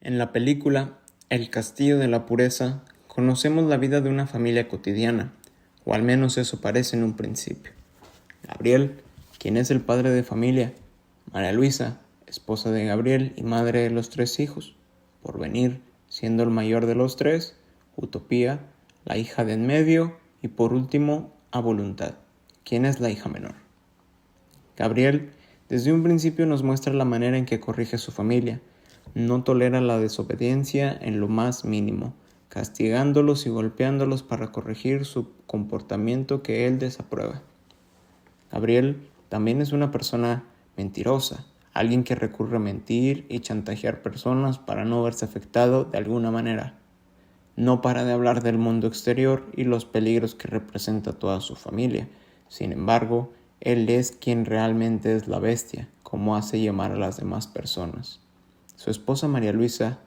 En la película El castillo de la pureza conocemos la vida de una familia cotidiana, o al menos eso parece en un principio. Gabriel, quien es el padre de familia, María Luisa, esposa de Gabriel y madre de los 3 hijos, Porvenir, siendo el mayor de los 3, Utopía, la hija de en medio y por último, A Voluntad, quien es la hija menor. Gabriel desde un principio nos muestra la manera en que corrige a su familia. No tolera la desobediencia en lo más mínimo, castigándolos y golpeándolos para corregir su comportamiento que él desaprueba. Gabriel también es una persona mentirosa, alguien que recurre a mentir y chantajear personas para no verse afectado de alguna manera. No para de hablar del mundo exterior y los peligros que representa toda su familia. Sin embargo, él es quien realmente es la bestia, como hace llamar a las demás personas. Su esposa María Luisa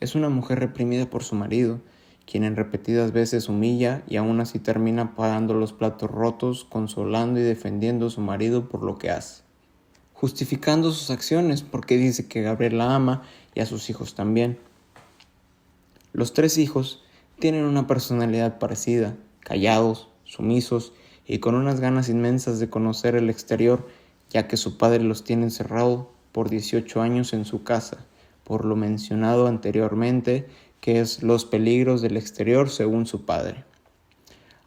es una mujer reprimida por su marido, quien en repetidas veces humilla y aún así termina pagando los platos rotos, consolando y defendiendo a su marido por lo que hace, justificando sus acciones porque dice que Gabriel la ama y a sus hijos también. Los 3 hijos tienen una personalidad parecida, callados, sumisos y con unas ganas inmensas de conocer el exterior, ya que su padre los tiene encerrado por 18 años en su casa, por lo mencionado anteriormente, que es los peligros del exterior según su padre.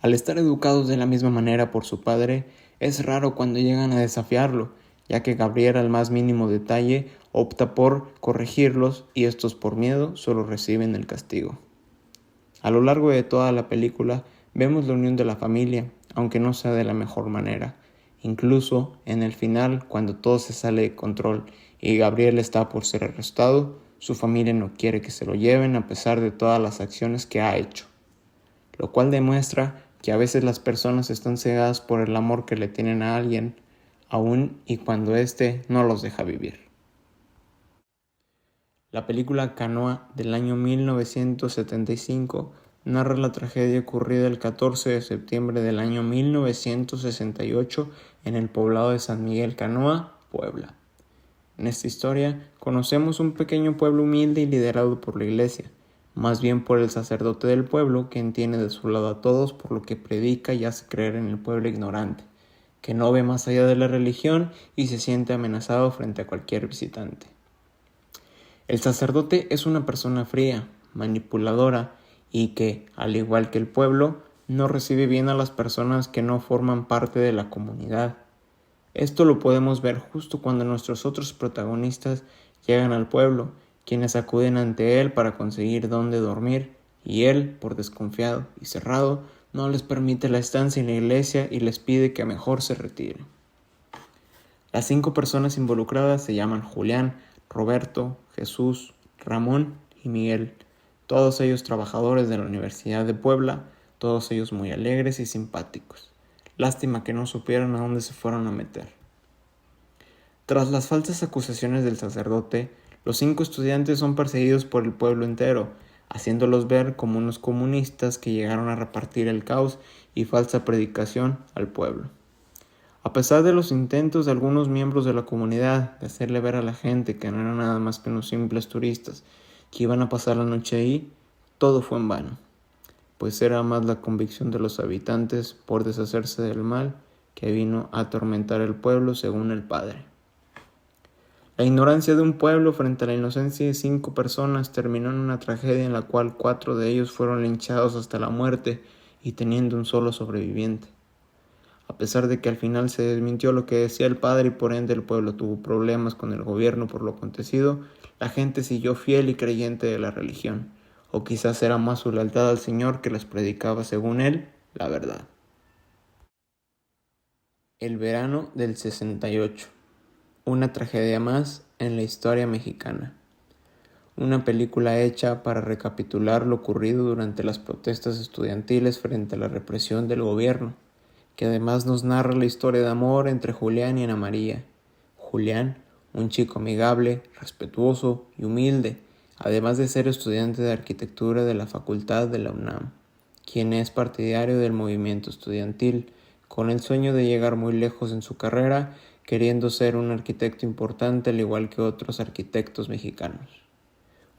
Al estar educados de la misma manera por su padre, es raro cuando llegan a desafiarlo, ya que Gabriel al más mínimo detalle opta por corregirlos y estos por miedo solo reciben el castigo. A lo largo de toda la película vemos la unión de la familia, aunque no sea de la mejor manera. Incluso en el final, cuando todo se sale de control y Gabriel está por ser arrestado, su familia no quiere que se lo lleven a pesar de todas las acciones que ha hecho, lo cual demuestra que a veces las personas están cegadas por el amor que le tienen a alguien, aun y cuando éste no los deja vivir. La película Canoa del año 1975 narra la tragedia ocurrida el 14 de septiembre del año 1968 en el poblado de San Miguel Canoa, Puebla. En esta historia conocemos un pequeño pueblo humilde y liderado por la iglesia, más bien por el sacerdote del pueblo, quien tiene de su lado a todos por lo que predica y hace creer en el pueblo ignorante, que no ve más allá de la religión y se siente amenazado frente a cualquier visitante. El sacerdote es una persona fría, manipuladora y que, al igual que el pueblo, no recibe bien a las personas que no forman parte de la comunidad. Esto lo podemos ver justo cuando nuestros otros protagonistas llegan al pueblo, quienes acuden ante él para conseguir dónde dormir, y él, por desconfiado y cerrado, no les permite la estancia en la iglesia y les pide que mejor se retiren. Las 5 personas involucradas se llaman Julián, Roberto, Jesús, Ramón y Miguel, todos ellos trabajadores de la Universidad de Puebla, todos ellos muy alegres y simpáticos. Lástima que no supieron a dónde se fueron a meter. Tras las falsas acusaciones del sacerdote, los 5 estudiantes son perseguidos por el pueblo entero, haciéndolos ver como unos comunistas que llegaron a repartir el caos y falsa predicación al pueblo. A pesar de los intentos de algunos miembros de la comunidad de hacerle ver a la gente que no eran nada más que unos simples turistas que iban a pasar la noche ahí, todo fue en vano, pues era más la convicción de los habitantes por deshacerse del mal que vino a atormentar el pueblo según el padre. La ignorancia de un pueblo frente a la inocencia de 5 personas terminó en una tragedia en la cual 4 de ellos fueron linchados hasta la muerte y teniendo un solo sobreviviente. A pesar de que al final se desmintió lo que decía el padre y por ende el pueblo tuvo problemas con el gobierno por lo acontecido, la gente siguió fiel y creyente de la religión, o quizás era más su lealtad al Señor que les predicaba según él la verdad. El verano del 68, una tragedia más en la historia mexicana. Una película hecha para recapitular lo ocurrido durante las protestas estudiantiles frente a la represión del gobierno, que además nos narra la historia de amor entre Julián y Ana María. Julián, un chico amigable, respetuoso y humilde, además de ser estudiante de arquitectura de la Facultad de la UNAM, quien es partidario del movimiento estudiantil, con el sueño de llegar muy lejos en su carrera, queriendo ser un arquitecto importante al igual que otros arquitectos mexicanos.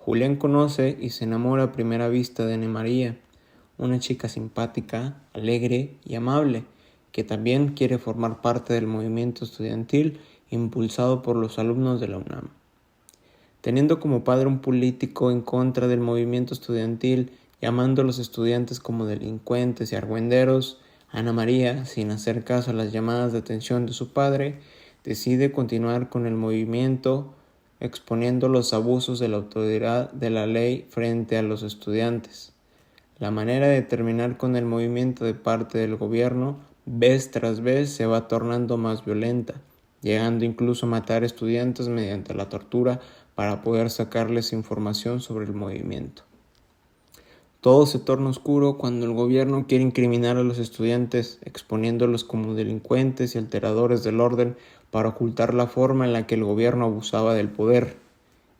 Julián conoce y se enamora a primera vista de Ana María, una chica simpática, alegre y amable, que también quiere formar parte del movimiento estudiantil impulsado por los alumnos de la UNAM. Teniendo como padre un político en contra del movimiento estudiantil, llamando a los estudiantes como delincuentes y argüenderos, Ana María, sin hacer caso a las llamadas de atención de su padre, decide continuar con el movimiento, exponiendo los abusos de la autoridad de la ley frente a los estudiantes. La manera de terminar con el movimiento de parte del gobierno, vez tras vez, se va tornando más violenta, llegando incluso a matar estudiantes mediante la tortura para poder sacarles información sobre el movimiento. Todo se torna oscuro cuando el gobierno quiere incriminar a los estudiantes, exponiéndolos como delincuentes y alteradores del orden para ocultar la forma en la que el gobierno abusaba del poder.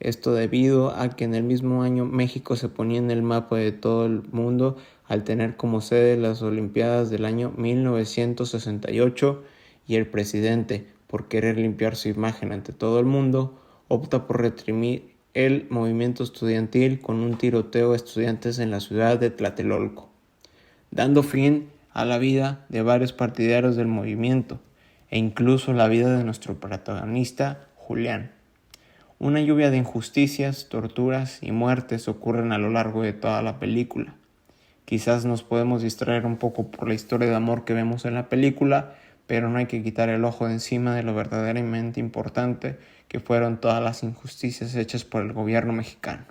Esto debido a que en el mismo año México se ponía en el mapa de todo el mundo al tener como sede las Olimpiadas del año 1968 y el presidente, por querer limpiar su imagen ante todo el mundo, opta por reprimir el movimiento estudiantil con un tiroteo a estudiantes en la ciudad de Tlatelolco, dando fin a la vida de varios partidarios del movimiento e incluso la vida de nuestro protagonista, Julián. Una lluvia de injusticias, torturas y muertes ocurren a lo largo de toda la película. Quizás nos podemos distraer un poco por la historia de amor que vemos en la película, pero no hay que quitar el ojo de encima de lo verdaderamente importante que fueron todas las injusticias hechas por el gobierno mexicano.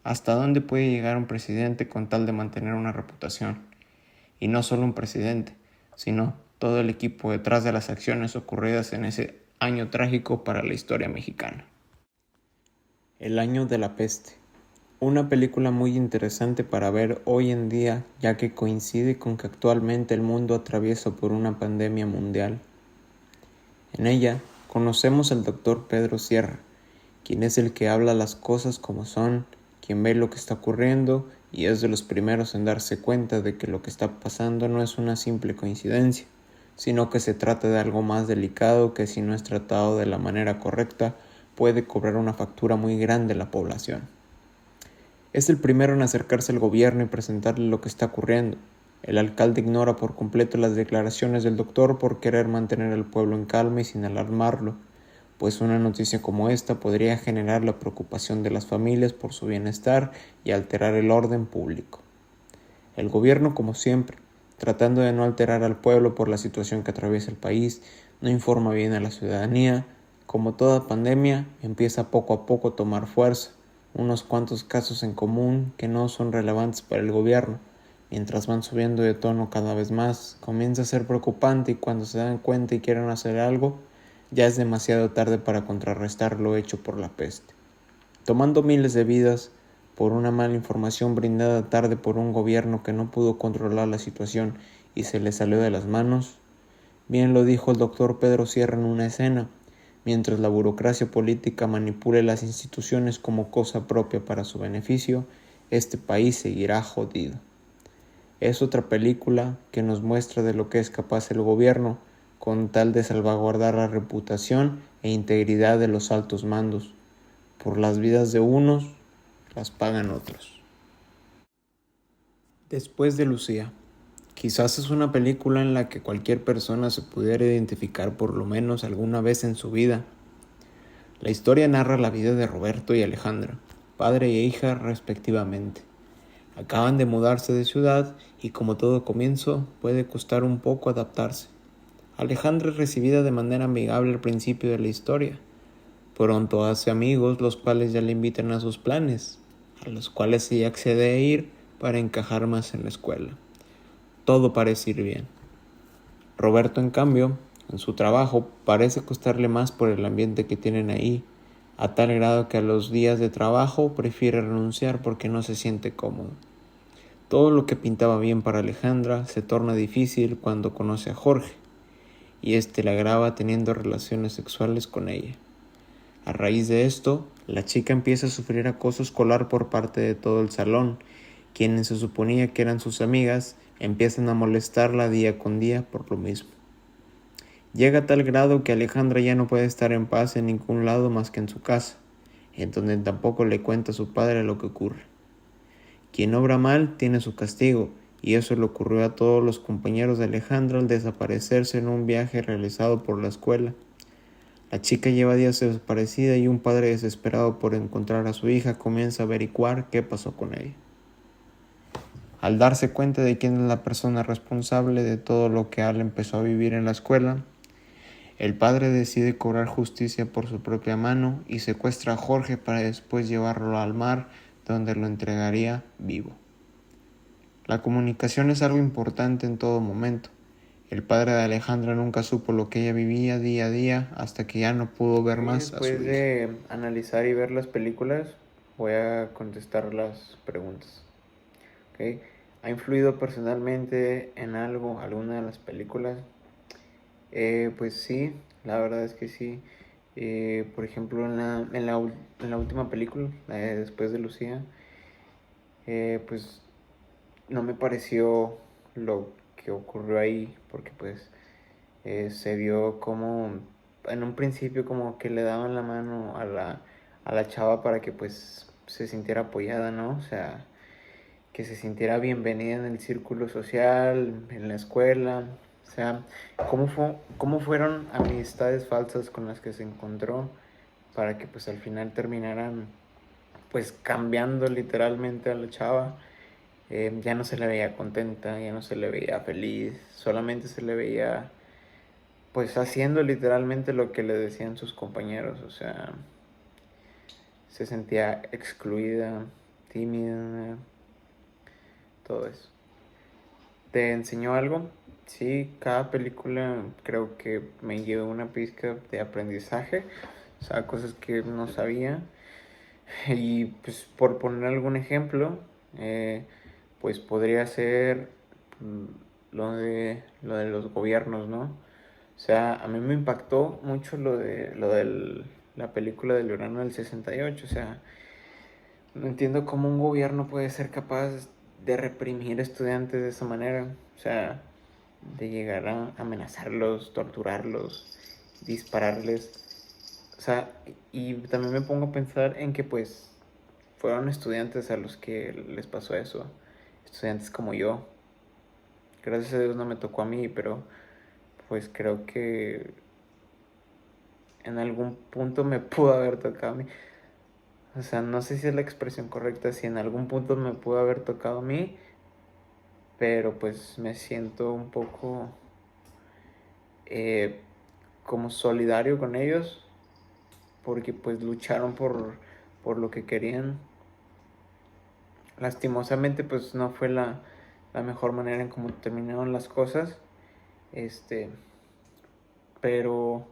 ¿Hasta dónde puede llegar un presidente con tal de mantener una reputación? Y no solo un presidente, sino todo el equipo detrás de las acciones ocurridas en ese año trágico para la historia mexicana. El año de la peste. Una película muy interesante para ver hoy en día, ya que coincide con que actualmente el mundo atraviesa por una pandemia mundial. En ella conocemos al doctor Pedro Sierra, quien es el que habla las cosas como son, quien ve lo que está ocurriendo y es de los primeros en darse cuenta de que lo que está pasando no es una simple coincidencia, sino que se trata de algo más delicado que si no es tratado de la manera correcta puede cobrar una factura muy grande a la población. Es el primero en acercarse al gobierno y presentarle lo que está ocurriendo. El alcalde ignora por completo las declaraciones del doctor por querer mantener al pueblo en calma y sin alarmarlo, pues una noticia como esta podría generar la preocupación de las familias por su bienestar y alterar el orden público. El gobierno, como siempre, tratando de no alterar al pueblo por la situación que atraviesa el país, no informa bien a la ciudadanía. Como toda pandemia, empieza poco a poco a tomar fuerza, unos cuantos casos en común que no son relevantes para el gobierno. Mientras van subiendo de tono cada vez más, comienza a ser preocupante y cuando se dan cuenta y quieren hacer algo, ya es demasiado tarde para contrarrestar lo hecho por la peste. Tomando miles de vidas por una mala información brindada tarde por un gobierno que no pudo controlar la situación y se le salió de las manos. Bien lo dijo el doctor Pedro Sierra en una escena: mientras la burocracia política manipule las instituciones como cosa propia para su beneficio, este país seguirá jodido. Es otra película que nos muestra de lo que es capaz el gobierno con tal de salvaguardar la reputación e integridad de los altos mandos. Por las vidas de unos, las pagan otros. Después de Lucía. Quizás es una película en la que cualquier persona se pudiera identificar por lo menos alguna vez en su vida. La historia narra la vida de Roberto y Alejandra, padre e hija respectivamente. Acaban de mudarse de ciudad y como todo comienzo, puede costar un poco adaptarse. Alejandra es recibida de manera amigable al principio de la historia. Pronto hace amigos los cuales ya le invitan a sus planes, a los cuales ella accede a ir para encajar más en la escuela. Todo parece ir bien. Roberto, en cambio, en su trabajo parece costarle más por el ambiente que tienen ahí, a tal grado que a los días de trabajo prefiere renunciar porque no se siente cómodo. Todo lo que pintaba bien para Alejandra se torna difícil cuando conoce a Jorge, y este la graba teniendo relaciones sexuales con ella. A raíz de esto, la chica empieza a sufrir acoso escolar por parte de todo el salón, quienes se suponía que eran sus amigas, empiezan a molestarla día con día por lo mismo. Llega a tal grado que Alejandra ya no puede estar en paz en ningún lado más que en su casa. en donde tampoco le cuenta a su padre lo que ocurre. Quien obra mal tiene su castigo, y eso le ocurrió a todos los compañeros de Alejandra al desaparecerse en un viaje realizado por la escuela. La chica lleva días desaparecida y un padre desesperado por encontrar a su hija comienza a averiguar qué pasó con ella. Al darse cuenta de quién es la persona responsable de todo lo que Al empezó a vivir en la escuela, el padre decide cobrar justicia por su propia mano y secuestra a Jorge para después llevarlo al mar, donde lo entregaría vivo. La comunicación es algo importante en todo momento. El padre de Alejandra nunca supo lo que ella vivía día a día hasta que ya no pudo ver más a su hija. Después de analizar y ver las películas, voy a contestar las preguntas. ¿Okay? ¿Ha influido personalmente en algo, alguna de las películas? Pues sí, la verdad es que sí. Por ejemplo, en la última película, la de Después de Lucía, pues no me pareció lo que ocurrió ahí, porque pues se vio como en un principio como que le daban la mano a la chava para que pues se sintiera apoyada, ¿no? O sea, que se sintiera bienvenida en el círculo social, en la escuela. O sea, cómo fueron amistades falsas con las que se encontró para que pues al final terminaran pues cambiando literalmente a la chava. Ya no se le veía contenta, ya no se le veía feliz, solamente se le veía pues haciendo literalmente lo que le decían sus compañeros. O sea, se sentía excluida, tímida, todo eso. ¿Te enseñó algo? Sí, cada película creo que me llevó una pizca de aprendizaje, o sea, cosas que no sabía. Y pues por poner algún ejemplo, pues podría ser lo de los gobiernos, ¿no? O sea, a mí me impactó mucho lo de la película del verano del 68. O sea, no entiendo cómo un gobierno puede ser capaz de reprimir estudiantes de esa manera. O sea, de llegar a amenazarlos, torturarlos, dispararles. O sea, y también me pongo a pensar en que pues fueron estudiantes a los que les pasó eso. Estudiantes como yo. Gracias a Dios no me tocó a mí, pero pues creo que en algún punto me pudo haber tocado a mí. O sea, no sé si es la expresión correcta, si en algún punto me pudo haber tocado a mí, pero pues me siento un poco eh, como solidario con ellos, porque pues lucharon por lo que querían. Lastimosamente pues no fue la mejor manera en cómo terminaron las cosas, pero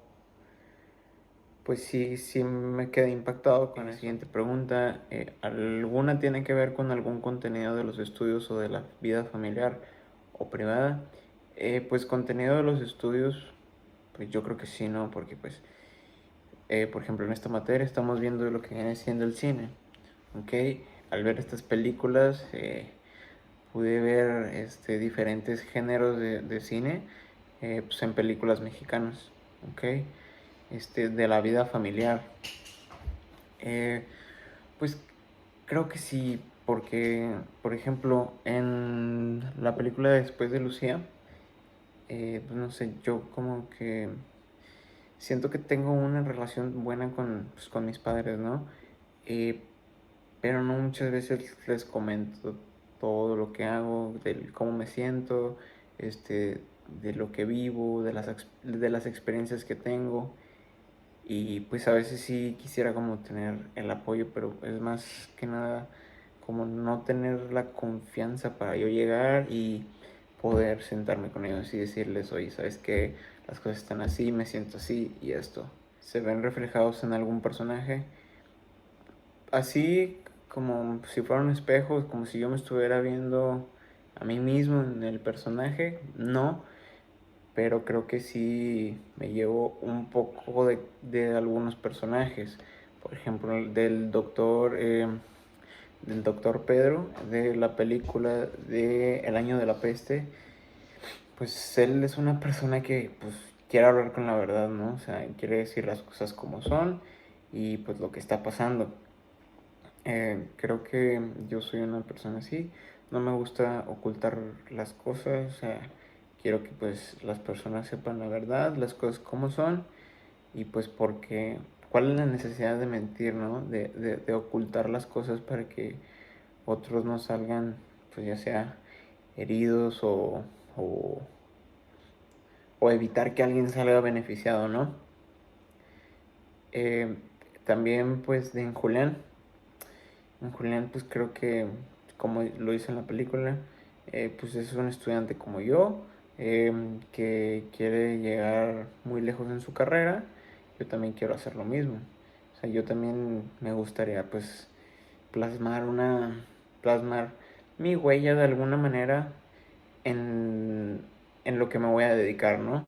pues sí me quedé impactado con la siguiente pregunta. ¿Alguna tiene que ver con algún contenido de los estudios o de la vida familiar o privada? Pues contenido de los estudios, pues yo creo que sí, ¿no? Porque pues, por ejemplo, en esta materia estamos viendo lo que viene siendo el cine, ¿ok? Al ver estas películas, pude ver diferentes géneros de cine, pues en películas mexicanas, ¿ok? De la vida familiar. Pues creo que sí, porque, por ejemplo, en la película de Después de Lucía, pues no sé, yo como que siento que tengo una relación buena con mis padres, ¿no? Eh, pero no muchas veces les comento todo lo que hago, de cómo me siento, de lo que vivo, de las experiencias que tengo. Y pues a veces sí quisiera como tener el apoyo, pero es más que nada como no tener la confianza para yo llegar y poder sentarme con ellos y decirles, oye, ¿sabes qué? Las cosas están así, me siento así y esto. ¿Se ven reflejados en algún personaje? Así como si fueran espejos, como si yo me estuviera viendo a mí mismo en el personaje, no, pero creo que sí me llevo un poco de algunos personajes. Por ejemplo, del doctor Pedro, de la película de El año de la peste. Pues él es una persona que pues quiere hablar con la verdad, ¿no? O sea, quiere decir las cosas como son y pues lo que está pasando. Creo que yo soy una persona así, no me gusta ocultar las cosas, o sea, quiero que pues las personas sepan la verdad, las cosas como son, y pues porque, ¿cuál es la necesidad de mentir, no? De ocultar las cosas para que otros no salgan, pues ya sea heridos o, o evitar que alguien salga beneficiado, ¿no? Eh, También pues en Julián pues creo que como lo hizo en la película, pues es un estudiante como yo, que quiere llegar muy lejos en su carrera. Yo también quiero hacer lo mismo. O sea, yo también me gustaría pues plasmar plasmar mi huella de alguna manera en, en lo que me voy a dedicar, ¿no?